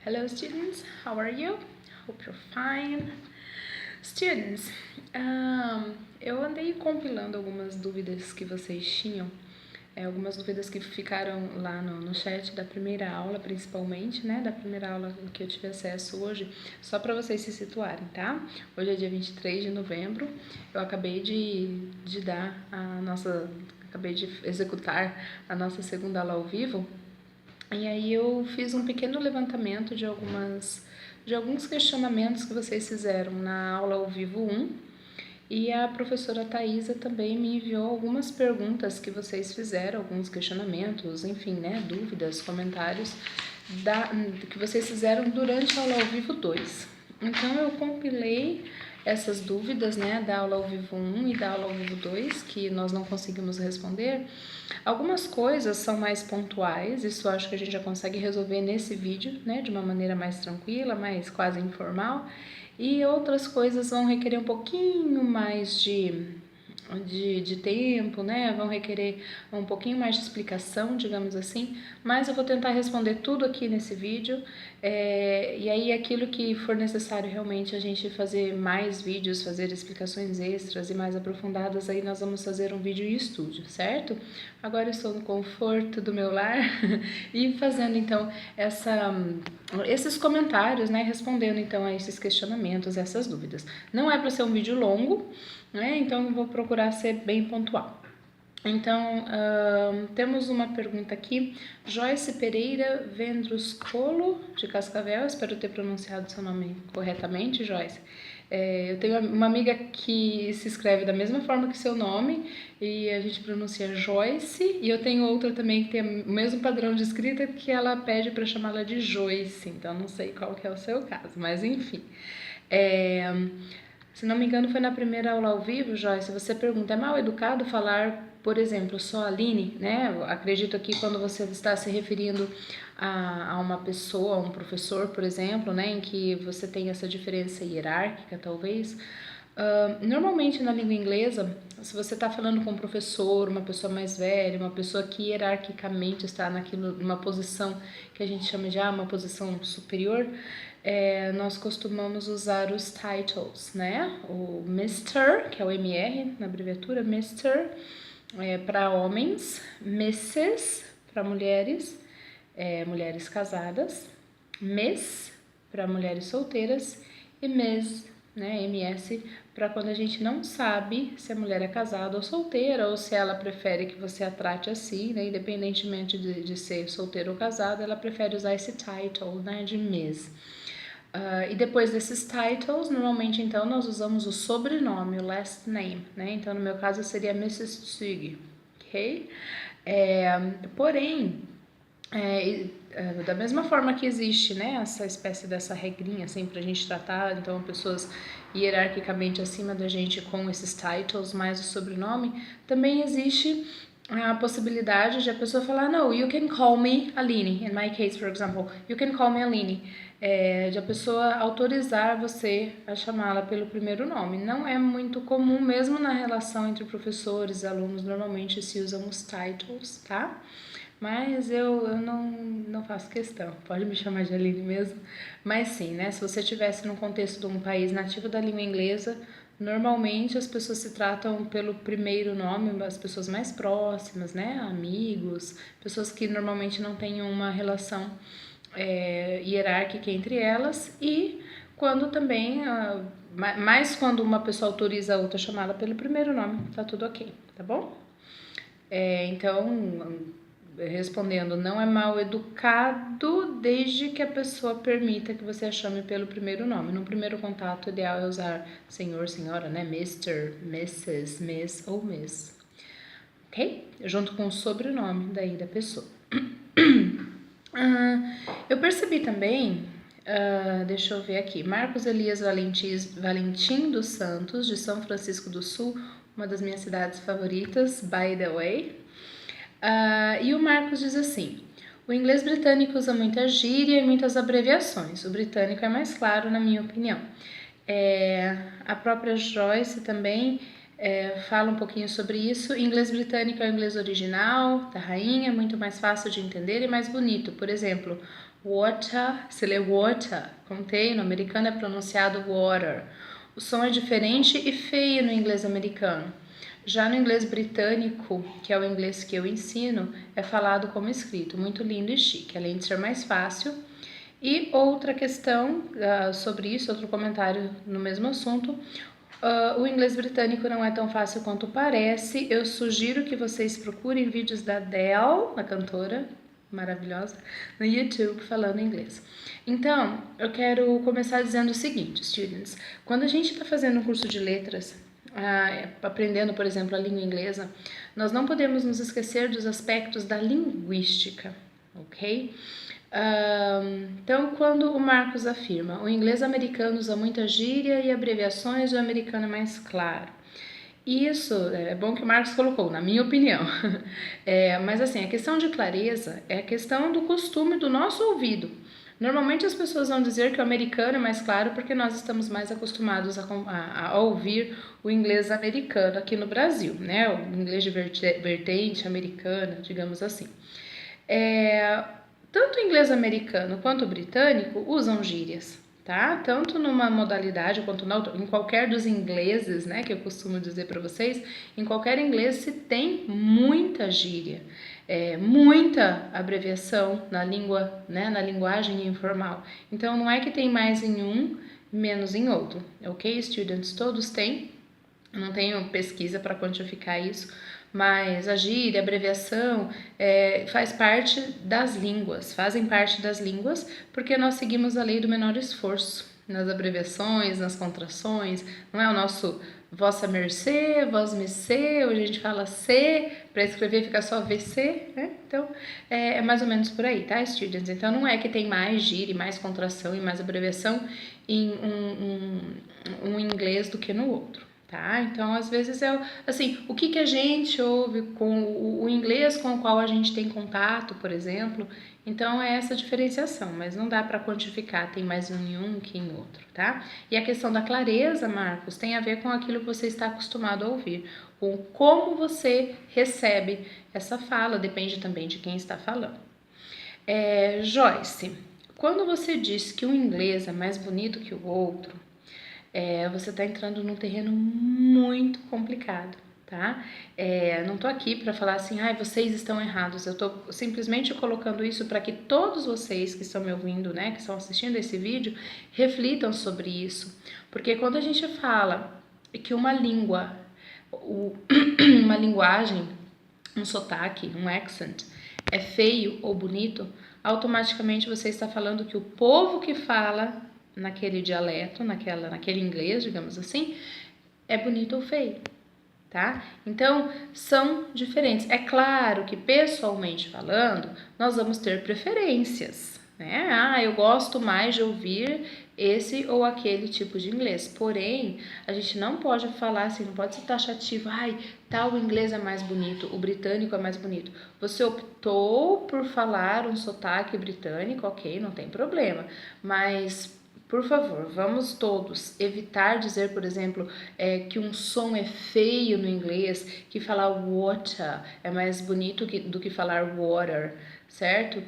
Hello students, how are you? Hope you're fine. Students, eu andei compilando algumas dúvidas que vocês tinham, algumas dúvidas que ficaram lá no chat da primeira aula, principalmente, né, da primeira aula que eu tive acesso hoje, só para vocês se situarem, tá? Hoje é dia 23 de novembro, eu acabei de executar a nossa segunda aula ao vivo. E aí eu fiz um pequeno levantamento de alguns questionamentos que vocês fizeram na aula ao vivo 1, e a professora Thaisa também me enviou algumas perguntas que vocês fizeram, alguns questionamentos, enfim, né, dúvidas, comentários que vocês fizeram durante a aula ao vivo 2. Então eu compilei essas dúvidas, né, da aula ao vivo 1 e da aula ao vivo 2, que nós não conseguimos responder. Algumas coisas são mais pontuais, isso eu acho que a gente já consegue resolver nesse vídeo, né, de uma maneira mais tranquila, mais quase informal, e outras coisas vão requerer um pouquinho mais de tempo, né, vão requerer um pouquinho mais de explicação, digamos assim, mas eu vou tentar responder tudo aqui nesse vídeo, e aí aquilo que for necessário realmente a gente fazer mais vídeos, fazer explicações extras e mais aprofundadas, aí nós vamos fazer um vídeo em estúdio, certo? Agora eu estou no conforto do meu lar e fazendo então esses comentários, né, respondendo então a esses questionamentos, essas dúvidas. Não é para ser um vídeo longo, né, então eu vou procurar ser bem pontual. Então, temos uma pergunta aqui, Joyce Pereira Vendruscolo, de Cascavel, espero ter pronunciado seu nome corretamente, Joyce. Eu tenho uma amiga que se escreve da mesma forma que seu nome, e a gente pronuncia Joyce, e eu tenho outra também que tem o mesmo padrão de escrita, que ela pede para chamá-la de Joyce, então não sei qual que é o seu caso, mas enfim. Se não me engano, foi na primeira aula ao vivo, Joyce, você pergunta, é mal educado falar, por exemplo, só Aline, né? Eu acredito que quando você está se referindo a uma pessoa, a um professor, por exemplo, né, em que você tem essa diferença hierárquica, talvez. Normalmente na língua inglesa, se você está falando com um professor, uma pessoa mais velha, uma pessoa que hierarquicamente está numa posição que a gente chama de uma posição superior, nós costumamos usar os titles, né? O Mr., que é o MR na abreviatura, Mr., para homens, Mrs. para mulheres, mulheres casadas, Miss para mulheres solteiras e Ms, né, MS, para quando a gente não sabe se a mulher é casada ou solteira, ou se ela prefere que você a trate assim, né, independentemente de ser solteira ou casada, ela prefere usar esse title, né, de Ms. E depois desses titles, normalmente então nós usamos o sobrenome, o last name, né? Então no meu caso seria Mrs. Tsug, ok? Porém, da mesma forma que existe, né, essa espécie dessa regrinha assim pra gente tratar então pessoas hierarquicamente acima da gente com esses titles mais o sobrenome, também existe a possibilidade de a pessoa falar, no, you can call me Aline. In my case, for example, you can call me Aline. De a pessoa autorizar você a chamá-la pelo primeiro nome. Não é muito comum, mesmo na relação entre professores e alunos, normalmente se usam os titles, tá? Mas eu não faço questão, pode me chamar de Aline mesmo. Mas sim, né, se você estivesse num contexto de um país nativo da língua inglesa, normalmente as pessoas se tratam pelo primeiro nome, as pessoas mais próximas, né, amigos, pessoas que normalmente não têm uma relação hierárquica entre elas, e quando também, mais quando uma pessoa autoriza a outra chamá-la pelo primeiro nome, tá tudo ok, tá bom? Então, respondendo, não é mal educado desde que a pessoa permita que você a chame pelo primeiro nome. No primeiro contato, o ideal é usar senhor, senhora, né? Mr., Mrs., Miss ou Miss. Ok? Junto com o sobrenome daí da pessoa. Eu percebi também, deixa eu ver aqui, Marcos Elias Valentim dos Santos, de São Francisco do Sul, uma das minhas cidades favoritas, by the way. E o Marcos diz assim, o inglês britânico usa muita gíria e muitas abreviações, o britânico é mais claro na minha opinião. A própria Joyce também fala um pouquinho sobre isso. O inglês britânico é o inglês original, da rainha, muito mais fácil de entender e mais bonito. Por exemplo, Water, se lê water, contei, no americano é pronunciado water. O som é diferente e feio no inglês americano. Já no inglês britânico, que é o inglês que eu ensino, é falado como escrito, muito lindo e chique, além de ser mais fácil. E outra questão sobre isso, outro comentário no mesmo assunto, o inglês britânico não é tão fácil quanto parece. Eu sugiro que vocês procurem vídeos da Adele, a cantora maravilhosa, no YouTube falando inglês. Então, eu quero começar dizendo o seguinte, students. Quando a gente está fazendo um curso de letras, aprendendo, por exemplo, a língua inglesa, nós não podemos nos esquecer dos aspectos da linguística, ok? Então, quando o Marcos afirma, o inglês americano usa muita gíria e abreviações, o americano é mais claro. Isso é bom que o Marcos colocou, na minha opinião. Mas assim, a questão de clareza é a questão do costume do nosso ouvido. Normalmente as pessoas vão dizer que o americano é mais claro porque nós estamos mais acostumados a ouvir o inglês americano aqui no Brasil, né? O inglês de vertente americana, digamos assim. Tanto o inglês americano quanto o britânico usam gírias, tá? Tanto numa modalidade quanto na outra, em qualquer dos ingleses, né, que eu costumo dizer para vocês, em qualquer inglês se tem muita gíria, muita abreviação na língua, né, na linguagem informal. Então não é que tem mais em um, menos em outro, ok, students? Todos têm. Não tenho pesquisa para quantificar isso, mas a gíria, a abreviação faz parte das línguas, fazem parte das línguas, porque nós seguimos a lei do menor esforço nas abreviações, nas contrações. Não é o nosso vossa mercê, vós mercê, hoje a gente fala C, para escrever fica só VC, né? Então é mais ou menos por aí, tá, students? Então não é que tem mais gíria, mais contração e mais abreviação em um inglês do que no outro. Tá? Então, às vezes assim, o que a gente ouve com o inglês com o qual a gente tem contato, por exemplo. Então, é essa diferenciação, mas não dá para quantificar, tem mais em um que em outro, tá? E a questão da clareza, Marcos, tem a ver com aquilo que você está acostumado a ouvir, com como você recebe essa fala, depende também de quem está falando. Joyce, quando você diz que o inglês é mais bonito que o outro, você está entrando num terreno muito complicado, tá? Não tô aqui para falar assim, vocês estão errados. Eu tô simplesmente colocando isso para que todos vocês que estão me ouvindo, né, que estão assistindo esse vídeo, reflitam sobre isso. Porque quando a gente fala que uma língua, uma linguagem, um sotaque, um accent, é feio ou bonito, automaticamente você está falando que o povo que fala naquele dialeto, naquele inglês, digamos assim, é bonito ou feio, tá? Então, são diferentes. É claro que, pessoalmente falando, nós vamos ter preferências, né? Eu gosto mais de ouvir esse ou aquele tipo de inglês. Porém, a gente não pode falar assim, não pode ser taxativo, tal inglês é mais bonito, o britânico é mais bonito. Você optou por falar um sotaque britânico, ok, não tem problema, mas por favor, vamos todos evitar dizer, por exemplo, que um som é feio no inglês, que falar water é mais bonito do que falar water, certo?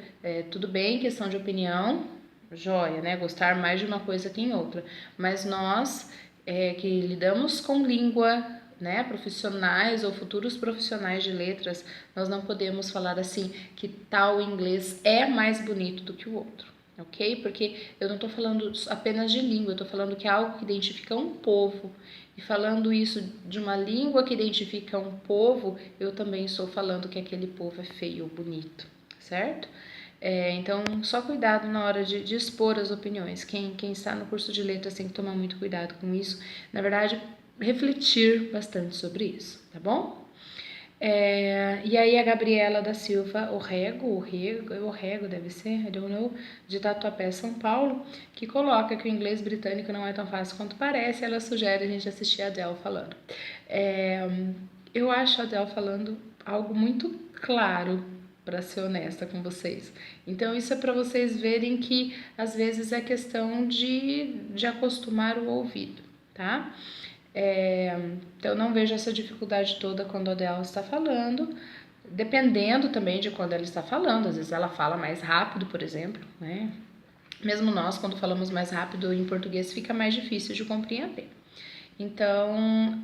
Tudo bem, questão de opinião, joia, né? Gostar mais de uma coisa que em outra. Mas nós que lidamos com língua, né, profissionais ou futuros profissionais de letras, nós não podemos falar assim que tal inglês é mais bonito do que o outro. Ok? Porque eu não estou falando apenas de língua, eu estou falando que é algo que identifica um povo. E falando isso de uma língua que identifica um povo, eu também estou falando que aquele povo é feio ou bonito, certo? Então, só cuidado na hora de expor as opiniões. Quem está no curso de letras tem que tomar muito cuidado com isso. Na verdade, refletir bastante sobre isso, tá bom? E aí a Gabriela da Silva Orrego deve ser, I don't know, de Tatuapé, São Paulo, que coloca que o inglês britânico não é tão fácil quanto parece. Ela sugere a gente assistir a Adele falando. Eu acho a Adele falando algo muito claro, para ser honesta com vocês. Então isso é para vocês verem que às vezes é questão de acostumar o ouvido, tá? Então não vejo essa dificuldade toda quando a Adele está falando. dependendo também de quando ela está falando, às vezes ela fala mais rápido, por exemplo, né? Mesmo nós, quando falamos mais rápido em português, fica mais difícil de compreender. Então,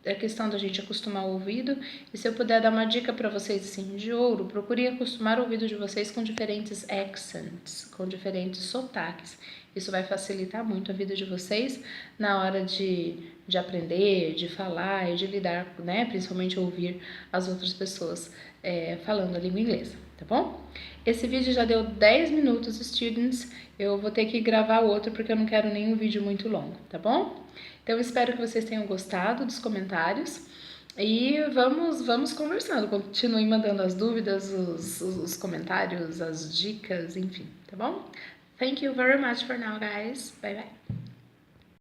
é questão da gente acostumar o ouvido. E se eu puder dar uma dica para vocês assim, de ouro, procurem acostumar o ouvido de vocês com diferentes accents, com diferentes sotaques. Isso vai facilitar muito a vida de vocês na hora de aprender, de falar e de lidar, né? Principalmente ouvir as outras pessoas falando a língua inglesa, tá bom? Esse vídeo já deu 10 minutos, students. Eu vou ter que gravar outro porque eu não quero nenhum vídeo muito longo, tá bom? Então, espero que vocês tenham gostado dos comentários e vamos conversando. Continuem mandando as dúvidas, os comentários, as dicas, enfim, tá bom? Thank you very much for now, guys. Bye, bye.